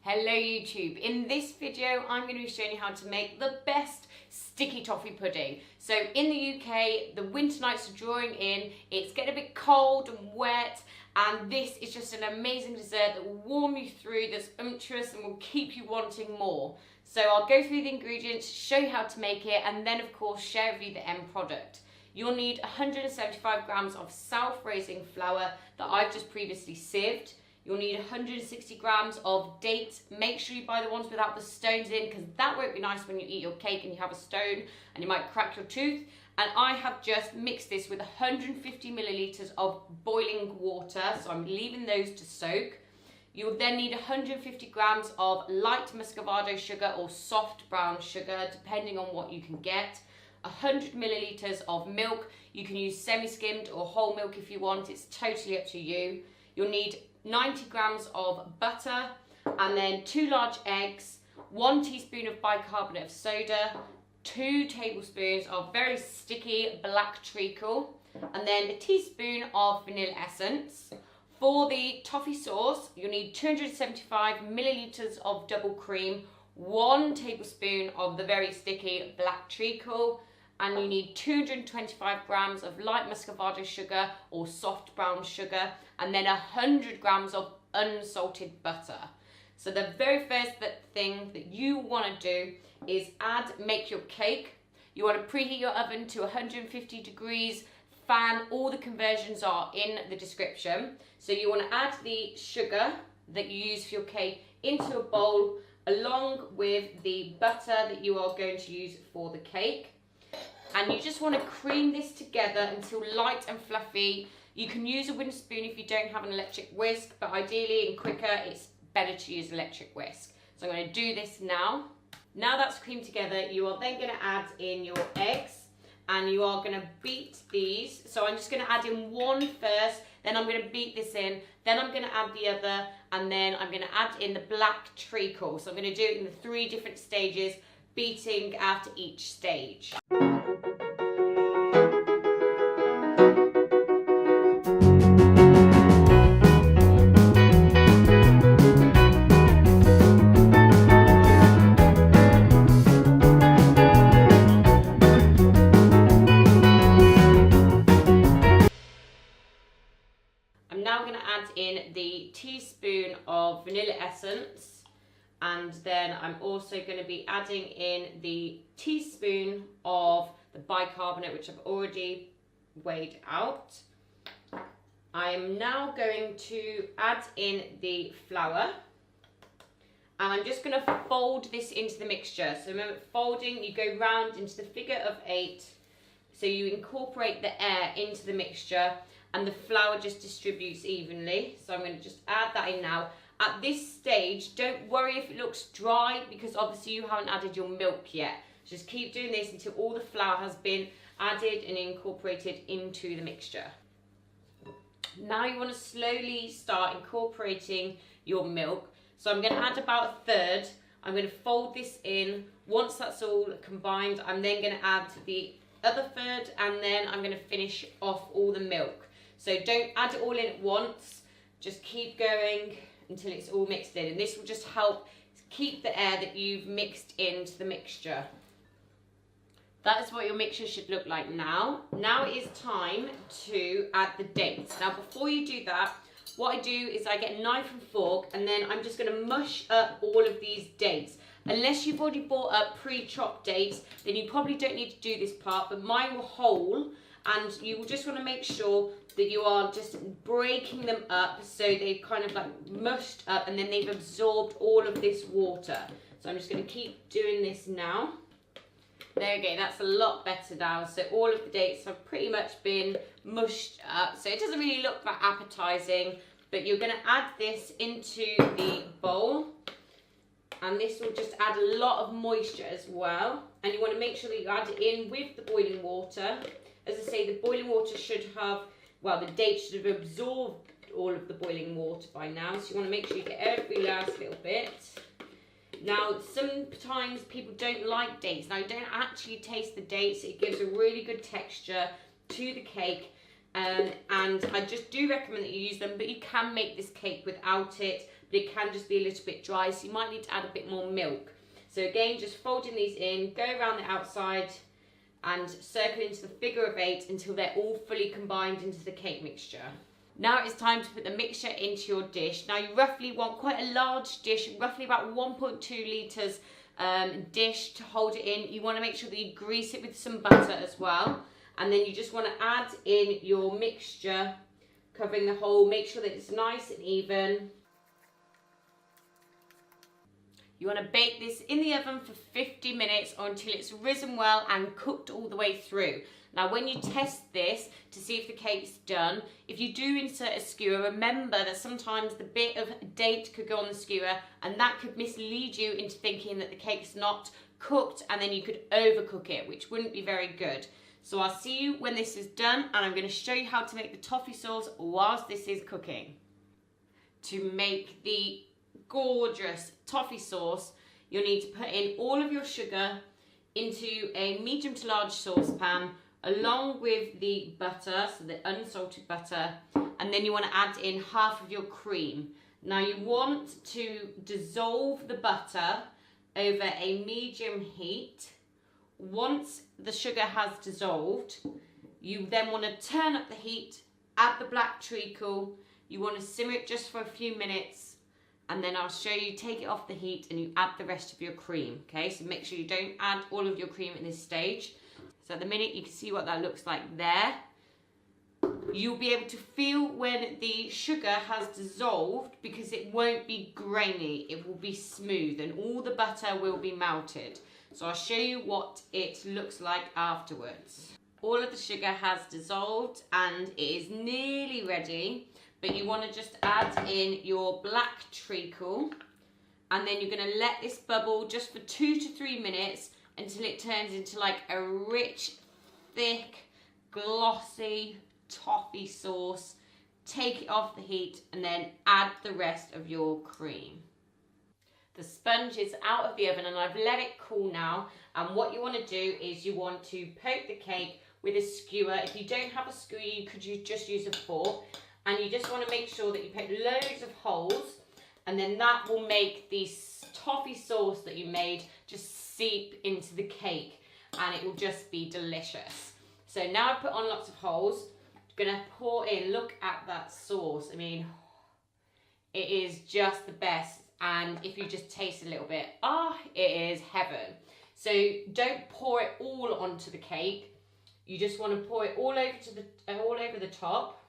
Hello YouTube. In this video I'm going to be showing you how to make the best sticky toffee pudding. So in the UK the winter nights are drawing in, it's getting a bit cold and wet, and this is just an amazing dessert that will warm you through, that's unctuous and will keep you wanting more. So I'll go through the ingredients, show you how to make it, and then of course share with you the end product. You'll need 175 grams of self-raising flour that I've just previously sieved. You'll need 160 grams of dates. Make sure you buy the ones without the stones in, because that won't be nice when you eat your cake and you have a stone and you might crack your tooth. And I have just mixed this with 150 millilitres of boiling water, so I'm leaving those to soak. You'll then need 150 grams of light muscovado sugar or soft brown sugar, depending on what you can get. 100 millilitres of milk. You can use semi-skimmed or whole milk if you want, it's totally up to you. You'll need 90 grams of butter, and then 2 large eggs, 1 teaspoon of bicarbonate of soda, 2 tablespoons of very sticky black treacle, and then a teaspoon of vanilla essence. For the toffee sauce, you'll need 275 millilitres of double cream, 1 tablespoon of the very sticky black treacle, and you need 225 grams of light muscovado sugar or soft brown sugar, and then 100 grams of unsalted butter. So the very first thing that you want to do is make your cake. You want to preheat your oven to 150 degrees, fan, all the conversions are in the description. So you want to add the sugar that you use for your cake into a bowl along with the butter that you are going to use for the cake. And you just want to cream this together until light and fluffy. You can use a wooden spoon if you don't have an electric whisk, but ideally and quicker, it's better to use electric whisk. So I'm going to do this now. Now that's creamed together, you are then going to add in your eggs, and you are going to beat these. So I'm just going to add in one first, then I'm going to beat this in, then I'm going to add the other, and then I'm going to add in the black treacle. So I'm going to do it in the 3 different stages, beating after each stage. I'm now going to add in the teaspoon of vanilla essence, and then I'm also going to be adding in the teaspoon of the bicarbonate, which I've already weighed out. I am now going to add in the flour, and I'm just going to fold this into the mixture. So remember, folding, you go round into the figure of 8, so you incorporate the air into the mixture, and the flour just distributes evenly. So I'm going to just add that in now. At this stage, don't worry if it looks dry, because obviously you haven't added your milk yet. Just keep doing this until all the flour has been added and incorporated into the mixture. Now you want to slowly start incorporating your milk. So I'm going to add about 1/3. I'm going to fold this in. Once that's all combined, I'm then going to add the other 1/3, and then I'm going to finish off all the milk. So don't add it all in at once, just keep going until it's all mixed in, and this will just help keep the air that you've mixed into the mixture. That is what your mixture should look like now. Now it is time to add the dates. Now before you do that, what I do is I get a knife and fork, and then I'm just going to mush up all of these dates. Unless you've already bought up pre-chopped dates, then you probably don't need to do this part, but mine were whole, and you will just want to make sure that you are just breaking them up so they've kind of like mushed up, and then they've absorbed all of this water. So I'm just going to keep doing this now. There we go, that's a lot better now. So all of the dates have pretty much been mushed up. So it doesn't really look that appetizing, but you're going to add this into the bowl, and this will just add a lot of moisture as well. And you want to make sure that you add it in with the boiling water. As I say, the boiling water should have, well, the dates should have absorbed all of the boiling water by now. So you want to make sure you get every last little bit. Now, sometimes people don't like dates. Now, you don't actually taste the dates. It gives a really good texture to the cake. And I just do recommend that you use them, but you can make this cake without it. but it can just be a little bit dry, so you might need to add a bit more milk. So again, just folding these in, go around the outside and circle into the figure of 8 until they're all fully combined into the cake mixture. Now it's time to put the mixture into your dish. Now you roughly want quite a large dish, roughly about 1.2 litres dish to hold it in. You want to make sure that you grease it with some butter as well. And then you just want to add in your mixture, covering the whole, make sure that it's nice and even. You want to bake this in the oven for 50 minutes or until it's risen well and cooked all the way through. Now when you test this to see if the cake's done, if you do insert a skewer, remember that sometimes the bit of date could go on the skewer and that could mislead you into thinking that the cake's not cooked, and then you could overcook it, which wouldn't be very good. So I'll see you when this is done, and I'm going to show you how to make the toffee sauce whilst this is cooking. To make the gorgeous toffee sauce, you'll need to put in all of your sugar into a medium to large saucepan along with the butter, so the unsalted butter, and then you want to add in half of your cream. Now you want to dissolve the butter over a medium heat. Once the sugar has dissolved, you then want to turn up the heat, add the black treacle, you want to simmer it just for a few minutes, and then I'll show you, take it off the heat and you add the rest of your cream, okay? So make sure you don't add all of your cream at this stage. So at the minute you can see what that looks like there. You'll be able to feel when the sugar has dissolved because it won't be grainy, it will be smooth and all the butter will be melted. So I'll show you what it looks like afterwards. All of the sugar has dissolved and it is nearly ready, but you want to just add in your black treacle, and then you're going to let this bubble just for 2 to 3 minutes until it turns into like a rich, thick, glossy toffee sauce. Take it off the heat and then add the rest of your cream. The sponge is out of the oven and I've let it cool now, and what you want to do is you want to poke the cake with a skewer. If you don't have a skewer, you could just use a fork, and you just want to make sure that you poke loads of holes, and then that will make the toffee sauce that you made just seep into the cake and it will just be delicious. So now I've put on lots of holes, I'm gonna pour in, look at that sauce. I mean, it is just the best, and if you just taste a little bit, it is heaven. So don't pour it all onto the cake, you just want to pour it all over the top.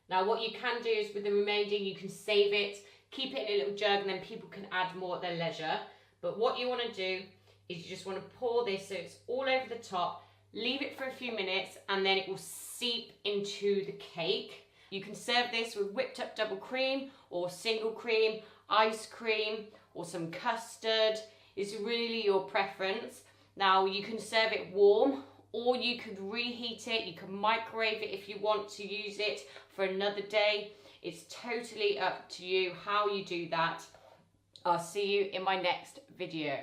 Now what you can do is with the remaining, you can save it, keep it in a little jug, and then people can add more at their leisure. But what you want to do is you just want to pour this so it's all over the top, leave it for a few minutes, and then it will seep into the cake. You can serve this with whipped up double cream or single cream, ice cream, or some custard. It's really your preference. Now you can serve it warm, or you could reheat it, you can microwave it if you want to use it for another day. It's totally up to you how you do that. I'll see you in my next video.